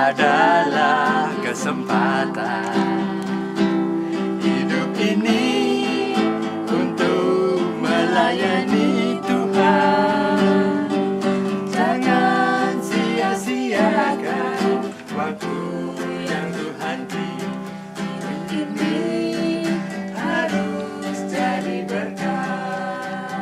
adalah kesempatan hidup ini untuk melayani Tuhan. Jangan sia-siakan waktu yang Tuhan beri. Ini harus jadi berkat.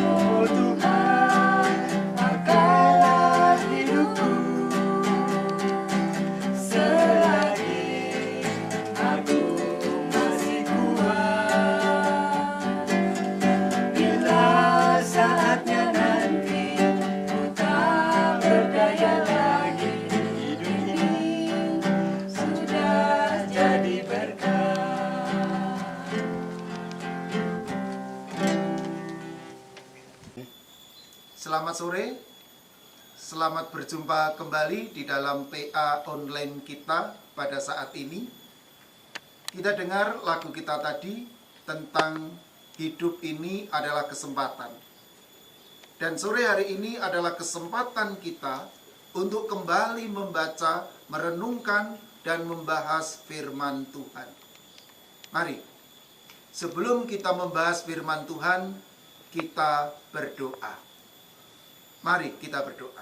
Oh Tuhan, pakalah hidupku selagi aku masih kuat. Bila saatnya nanti ku tak berdaya lagi, hidup ini sudah jadi berkat. Selamat sore, selamat berjumpa kembali di dalam PA online kita pada saat ini. Kita dengar lagu kita tadi tentang hidup ini adalah kesempatan. Dan sore hari ini adalah kesempatan kita untuk kembali membaca, merenungkan, dan membahas firman Tuhan. Mari, sebelum kita membahas firman Tuhan, kita berdoa. Mari kita berdoa.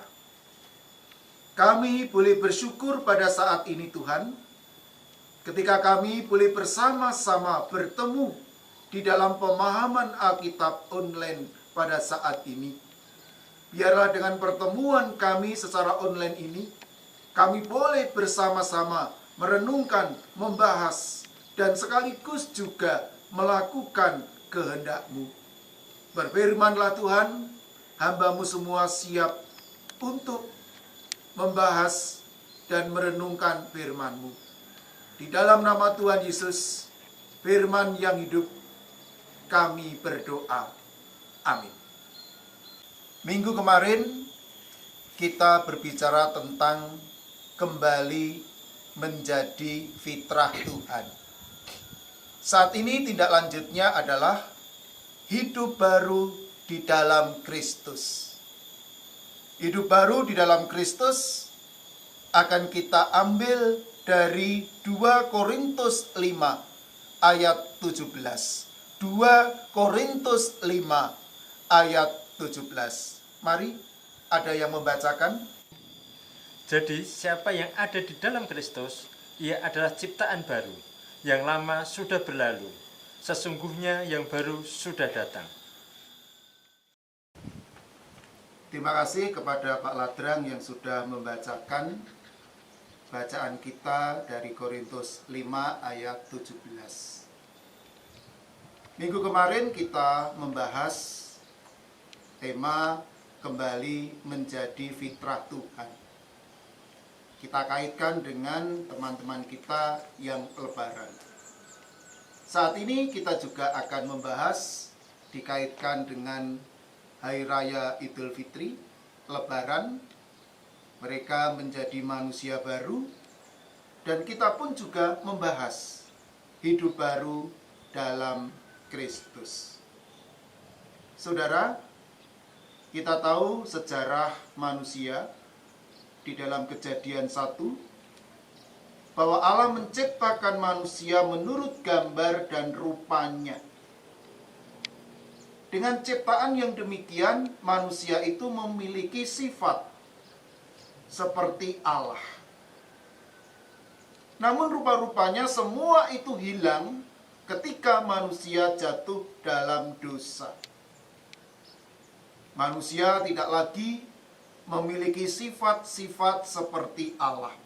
Kami boleh bersyukur pada saat ini Tuhan, ketika kami boleh bersama-sama bertemu di dalam pemahaman Alkitab online pada saat ini. Biarlah dengan pertemuan kami secara online ini, kami boleh bersama-sama merenungkan, membahas, dan sekaligus juga melakukan kehendak-Mu. Berfirmanlah Tuhan, hamba-Mu semua siap untuk membahas dan merenungkan firman-Mu. Di dalam nama Tuhan Yesus, firman yang hidup, kami berdoa. Amin. Minggu kemarin kita berbicara tentang kembali menjadi fitrah Tuhan. Saat ini tindak lanjutnya adalah hidup baru di dalam Kristus. Hidup baru di dalam Kristus akan kita ambil dari 2 Korintus 5 ayat 17. 2 Korintus 5 ayat 17. Mari, ada yang membacakan? Jadi siapa yang ada di dalam Kristus, ia adalah ciptaan baru. Yang lama sudah berlalu, sesungguhnya yang baru sudah datang. Terima kasih kepada Pak Ladrang yang sudah membacakan bacaan kita dari Korintus 5 ayat 17. Minggu kemarin kita membahas tema kembali menjadi fitrah Tuhan. Kita kaitkan dengan teman-teman kita yang lebaran. Saat ini kita juga akan membahas dikaitkan dengan Hari Raya Idul Fitri, Lebaran, mereka menjadi manusia baru, dan kita pun juga membahas hidup baru dalam Kristus. Saudara, kita tahu sejarah manusia di dalam Kejadian 1, bahwa Allah menciptakan manusia menurut gambar dan rupanya. Dengan ciptaan yang demikian, manusia itu memiliki sifat seperti Allah. Namun rupa-rupanya semua itu hilang ketika manusia jatuh dalam dosa. Manusia tidak lagi memiliki sifat-sifat seperti Allah.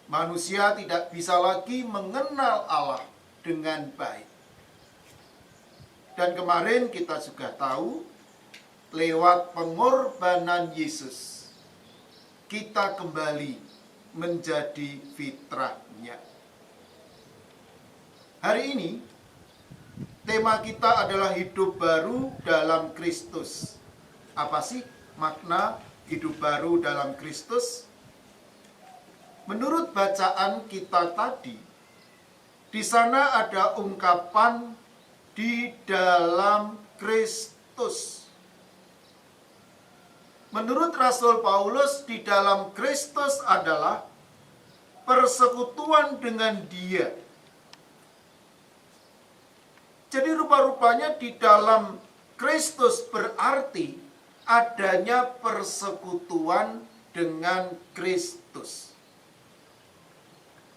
Manusia tidak bisa lagi mengenal Allah dengan baik. Dan kemarin kita juga tahu, lewat pengorbanan Yesus, kita kembali menjadi fitrahnya. Hari ini, tema kita adalah hidup baru dalam Kristus. Apa sih makna hidup baru dalam Kristus? Menurut bacaan kita tadi, di sana ada ungkapan di dalam Kristus. Menurut Rasul Paulus, di dalam Kristus adalah persekutuan dengan Dia. Jadi rupa-rupanya di dalam Kristus berarti adanya persekutuan dengan Kristus.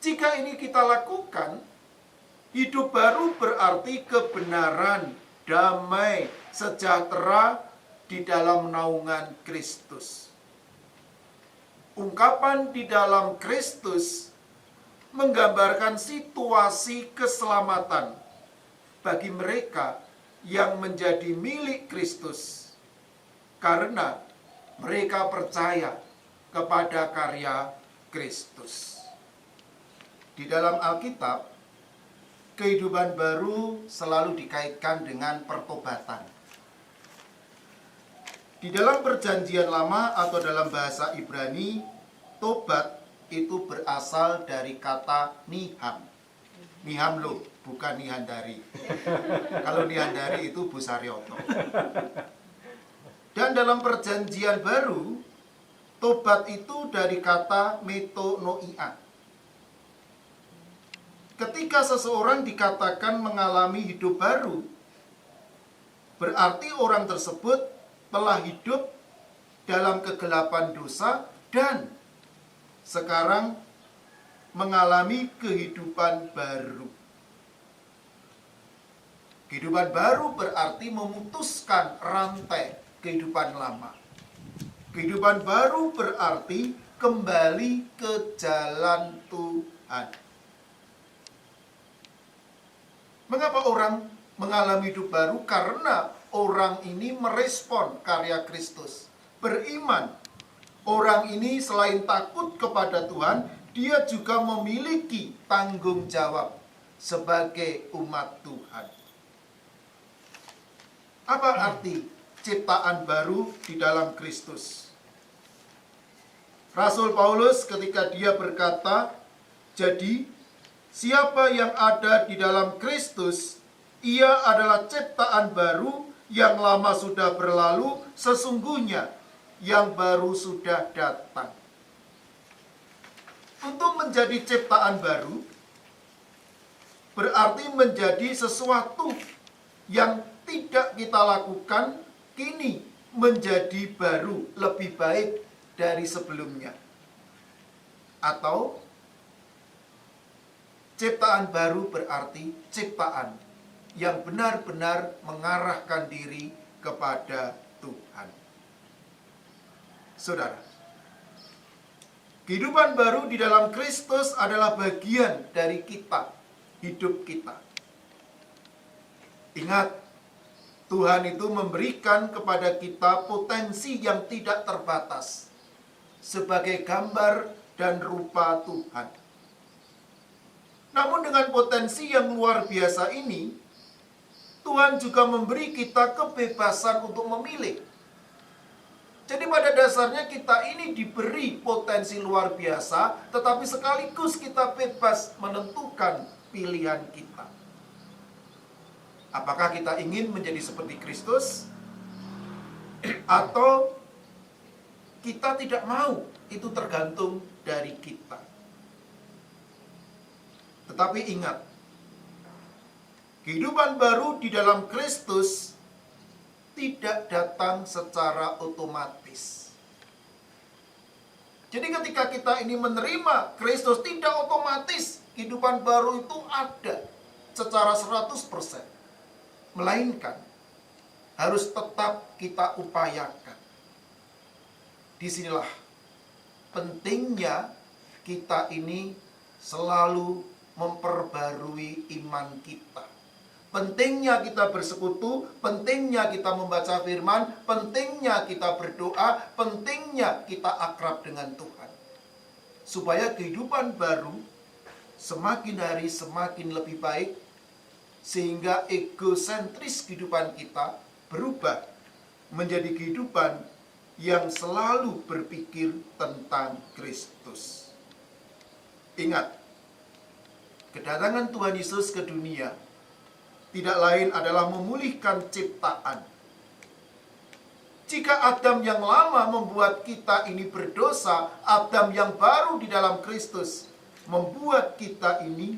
Jika ini kita lakukan, hidup baru berarti kebenaran, damai, sejahtera di dalam naungan Kristus. Ungkapan di dalam Kristus menggambarkan situasi keselamatan bagi mereka yang menjadi milik Kristus karena mereka percaya kepada karya Kristus. Di dalam Alkitab, kehidupan baru selalu dikaitkan dengan pertobatan. Di dalam Perjanjian Lama atau dalam bahasa Ibrani, tobat itu berasal dari kata niham. Niham loh, bukan nihandari. Kalau nihandari itu Bu Saryoto. Dan dalam Perjanjian Baru, tobat itu dari kata metanoia. Ketika seseorang dikatakan mengalami hidup baru, berarti orang tersebut telah hidup dalam kegelapan dosa dan sekarang mengalami kehidupan baru. Kehidupan baru berarti memutuskan rantai kehidupan lama. Kehidupan baru berarti kembali ke jalan Tuhan. Mengapa orang mengalami hidup baru? Karena orang ini merespon karya Kristus. Beriman. Orang ini selain takut kepada Tuhan, dia juga memiliki tanggung jawab sebagai umat Tuhan. Apa arti ciptaan baru di dalam Kristus? Rasul Paulus ketika dia berkata, jadi siapa yang ada di dalam Kristus, ia adalah ciptaan baru, yang lama sudah berlalu, sesungguhnya yang baru sudah datang. Untuk menjadi ciptaan baru, berarti menjadi sesuatu yang tidak kita lakukan, kini menjadi baru, lebih baik dari sebelumnya. Atau ciptaan baru berarti ciptaan yang benar-benar mengarahkan diri kepada Tuhan. Saudara, kehidupan baru di dalam Kristus adalah bagian dari kita, hidup kita. Ingat, Tuhan itu memberikan kepada kita potensi yang tidak terbatas sebagai gambar dan rupa Tuhan. Namun dengan potensi yang luar biasa ini, Tuhan juga memberi kita kebebasan untuk memilih. Jadi pada dasarnya kita ini diberi potensi luar biasa, tetapi sekaligus kita bebas menentukan pilihan kita. Apakah kita ingin menjadi seperti Kristus? Atau kita tidak mau? Itu tergantung dari kita. Tetapi ingat, kehidupan baru di dalam Kristus tidak datang secara otomatis. Jadi ketika kita ini menerima Kristus, tidak otomatis kehidupan baru itu ada secara 100%. Melainkan harus tetap kita upayakan. Disinilah pentingnya kita ini selalu memperbarui iman kita. Pentingnya kita bersekutu, pentingnya kita membaca firman, pentingnya kita berdoa, pentingnya kita akrab dengan Tuhan. Supaya kehidupan baru semakin hari semakin lebih baik, sehingga egosentris kehidupan kita berubah menjadi kehidupan yang selalu berpikir tentang Kristus. Ingat, kedatangan Tuhan Yesus ke dunia tidak lain adalah memulihkan ciptaan. Jika Adam yang lama membuat kita ini berdosa, Adam yang baru di dalam Kristus membuat kita ini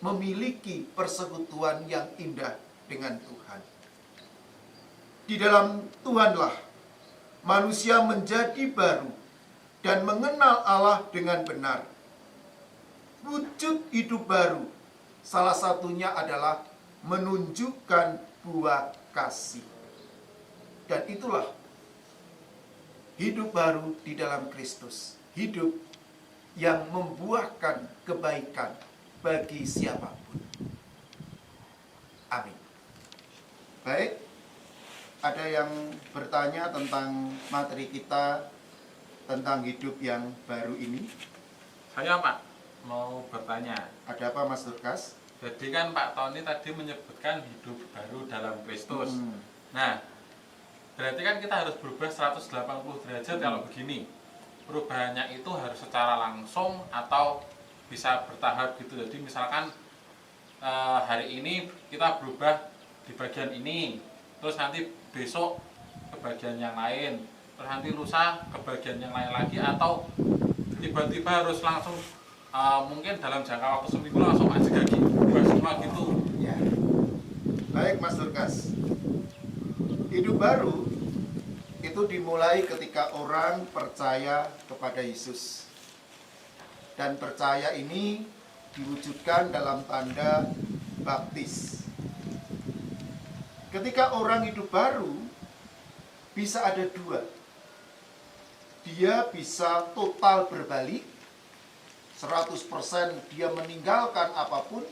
memiliki persekutuan yang indah dengan Tuhan. Di dalam Tuhanlah manusia menjadi baru dan mengenal Allah dengan benar. Wujud hidup baru salah satunya adalah menunjukkan buah kasih. Dan itulah hidup baru di dalam Kristus. Hidup yang membuahkan kebaikan bagi siapapun. Amin. Baik, ada yang bertanya tentang materi kita tentang hidup yang baru ini? Saya Pak, mau bertanya. Ada apa Mas Durkas? Jadi kan Pak Tony tadi menyebutkan hidup baru dalam Kristus. Nah, berarti kan kita harus berubah 180 derajat kalau begini. Perubahannya itu harus secara langsung atau bisa bertahap gitu. Jadi misalkan hari ini kita berubah di bagian ini, terus nanti besok ke bagian yang lain, terus nanti lusa ke bagian yang lain lagi, atau tiba-tiba harus langsung mungkin dalam jangka waktu seminggu langsung aja lagi berubah semua gitu. Ya. Baik Mas Durkas. Hidup baru itu dimulai ketika orang percaya kepada Yesus. Dan percaya ini diwujudkan dalam tanda baptis. Ketika orang hidup baru, bisa ada dua. Dia bisa total berbalik, 100% dia meninggalkan apapun,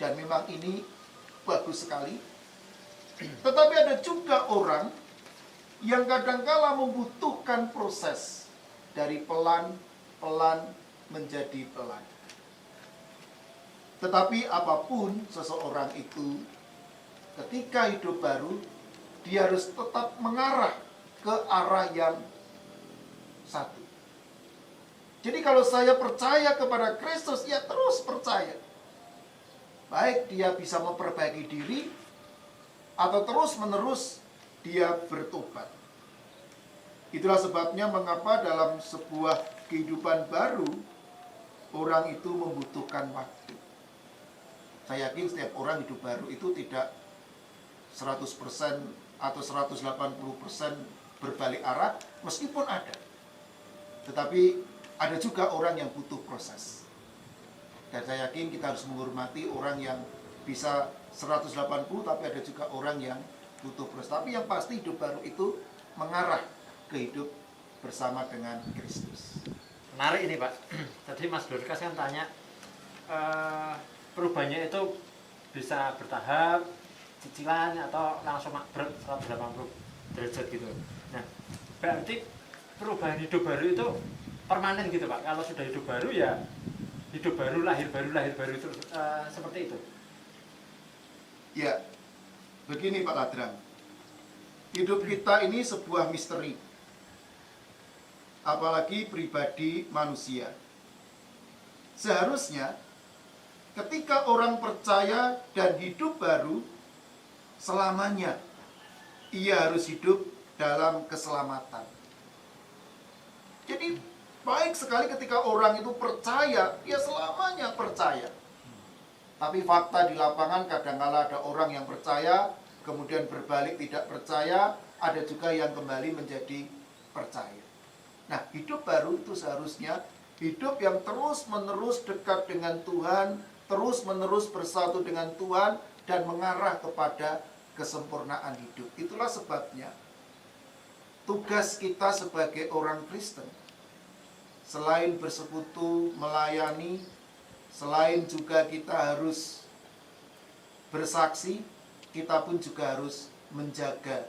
dan memang ini bagus sekali. Tetapi ada juga orang yang kadangkala membutuhkan proses dari pelan-pelan menjadi pelan. Tetapi apapun seseorang itu, ketika hidup baru, dia harus tetap mengarah ke arah yang satu. Jadi kalau saya percaya kepada Kristus, ya terus percaya. Baik dia bisa memperbaiki diri, atau terus-menerus dia bertobat. Itulah sebabnya mengapa dalam sebuah kehidupan baru, orang itu membutuhkan waktu. Saya yakin setiap orang hidup baru itu tidak 100% atau 180% berbalik arah, meskipun ada. Tetapi ada juga orang yang butuh proses. Dan saya yakin kita harus menghormati orang yang bisa 180, tapi ada juga orang yang butuh proses. Tapi yang pasti hidup baru itu mengarah ke hidup bersama dengan Kristus. Menarik ini Pak. Tadi Mas Durkas kan tanya perubahannya itu bisa bertahap, cicilan, atau langsung makbrek 180 derajat gitu. Nah, berarti perubahan hidup baru itu permanen gitu Pak. Kalau sudah hidup baru ya hidup baru, lahir baru itu seperti itu. Ya, begini Pak Ladrang. Hidup kita ini sebuah misteri. Apalagi pribadi manusia. Seharusnya ketika orang percaya dan hidup baru, selamanya ia harus hidup dalam keselamatan. Jadi baik sekali ketika orang itu percaya, ya selamanya percaya. Tapi fakta di lapangan kadang-kala ada orang yang percaya, kemudian berbalik tidak percaya, ada juga yang kembali menjadi percaya. Nah, hidup baru itu seharusnya hidup yang terus-menerus dekat dengan Tuhan, terus-menerus bersatu dengan Tuhan, dan mengarah kepada kesempurnaan hidup. Itulah sebabnya tugas kita sebagai orang Kristen, selain bersekutu, melayani, selain juga kita harus bersaksi, kita pun juga harus menjaga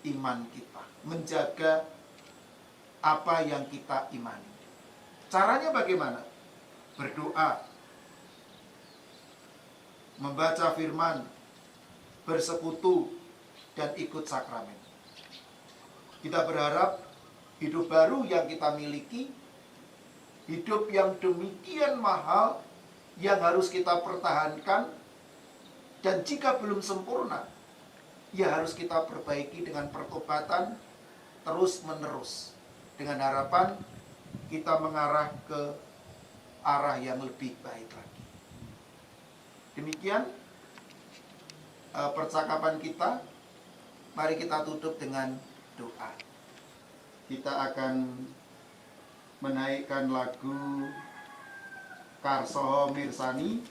iman kita, menjaga apa yang kita imani. Caranya bagaimana? Berdoa, membaca firman, bersekutu, dan ikut sakramen. Kita berharap hidup baru yang kita miliki, hidup yang demikian mahal, yang harus kita pertahankan, dan jika belum sempurna, ya harus kita perbaiki dengan pertobatan terus-menerus. Dengan harapan kita mengarah ke arah yang lebih baik lagi. Demikian percakapan kita. Mari kita tutup dengan doa. Kita akan menaikkan lagu Karsoho Mirsani,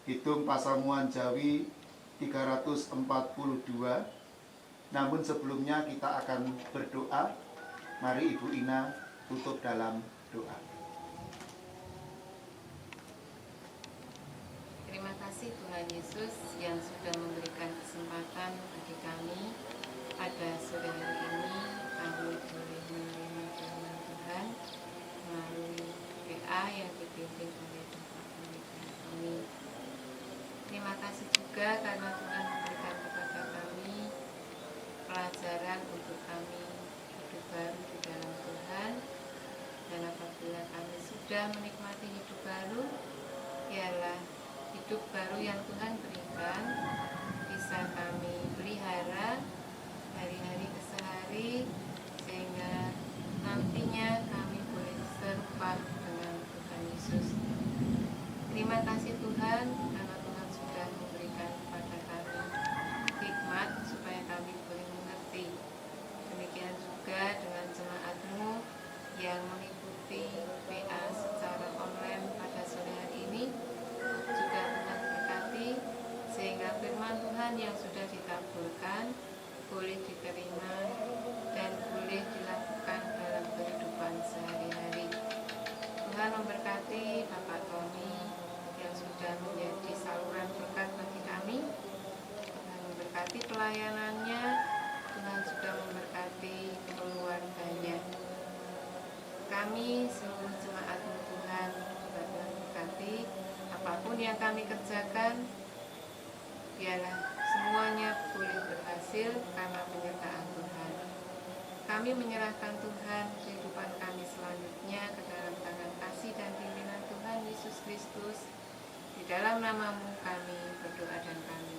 Kidung Pasamuan Jawi 342. Namun sebelumnya kita akan berdoa. Mari Ibu Ina tutup dalam doa. Terima kasih Tuhan Yesus yang sudah memberikan kesempatan bagi kami pada sore hari ini kami boleh menerima firman Tuhan melalui PA yang dipimpin oleh Bapak Pendeta kami. Terima kasih juga karena Tuhan memberikan kepada kami pelajaran untuk kami hidup baru di dalam Tuhan, dan apabila kami sudah menikmati hidup baru, ialah hidup baru yang Tuhan berikan bisa kami pelihara hari-hari ke sehari, sehingga nantinya kami boleh serupa dengan Tuhan Yesus. Terima kasih Tuhan karena Tuhan sudah memberikan kepada kami hikmat supaya kami boleh mengerti. Demikian juga dengan jemaat-Mu yang mengikuti PA secara online pada sore hari ini, juga Tuhan berkati sehingga firman Tuhan yang sudah dikabulkan boleh diterima dan boleh dilakukan dalam kehidupan sehari-hari. Tuhan memberkati Bapak Tony yang sudah menjadi saluran berkat bagi kami. Tuhan memberkati pelayanannya, Tuhan sudah memberkati keluarganya. Kami seluruh jemaat-Mu Tuhan, Tuhan berkati. Apapun yang kami kerjakan, biarlah semuanya boleh berhasil karena penyertaan Tuhan. Kami menyerahkan Tuhan kehidupan kami selanjutnya ke dalam tangan kasih dan pimpinan Tuhan Yesus Kristus. Di dalam nama-Mu kami berdoa dan kami